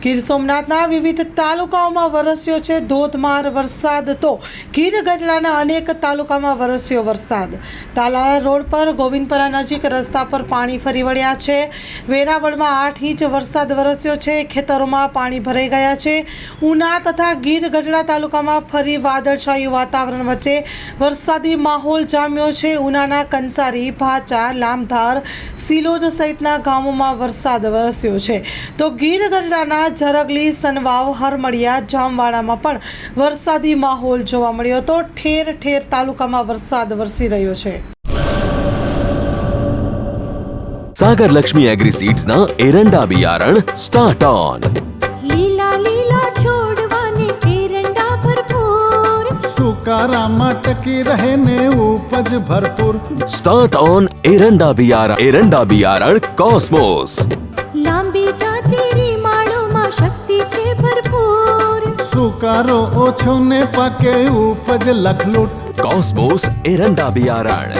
ગીર સોમનાથના વિવિધ તાલુકાઓમાં વરસ્યો છે ધોધમાર વરસાદ. તો ગીર ગઢડાના અનેક તાલુકામાં વરસ્યો વરસાદ. તાલાળા રોડ પર ગોવિંદપરા નજીક રસ્તા પર પાણી ફરી વળ્યા છે. વેરાવળમાં 8 ઇંચ વરસાદ વરસ્યો છે. ખેતરોમાં પાણી ભરાઈ ગયા છે. ઉના તથા ગીર ગઢડા તાલુકામાં ફરી વાદળછાયું વાતાવરણ વચ્ચે વરસાદી માહોલ જામ્યો છે. ઉનાના કંસારી, ભાચા, લામધાર, સિલોજ સહિતના ગામોમાં વરસાદ વરસ્યો છે. તો ગીર ગઢડાના જરગલી, સનવાવ, હરમળિયા, જામવાડામાં પણ વરસાદી માહોલ જોવા મળ્યો હતો. ઠેર ઠેર તાલુકામાં વરસાદ વરસી રહ્યો છે. सागर लक्ष्मी एग्रीसीड्स ना एरंडा बियारण स्टार्ट ऑन. લીલા લીલા છોડવાને એરંડા ભરપૂર, સુકારામાં ટકી રહે ને ઉપજ ભરપૂર. स्टार्ट ऑन एरंडा बियारण कॉस्मोस. લાંબી જાચેરી માળોમાં શક્તિ છે ભરપૂર. સુકારો ઓછો ને પાકે ઉપજ લખલૂટ. कॉस्मोस एरंडा बियारण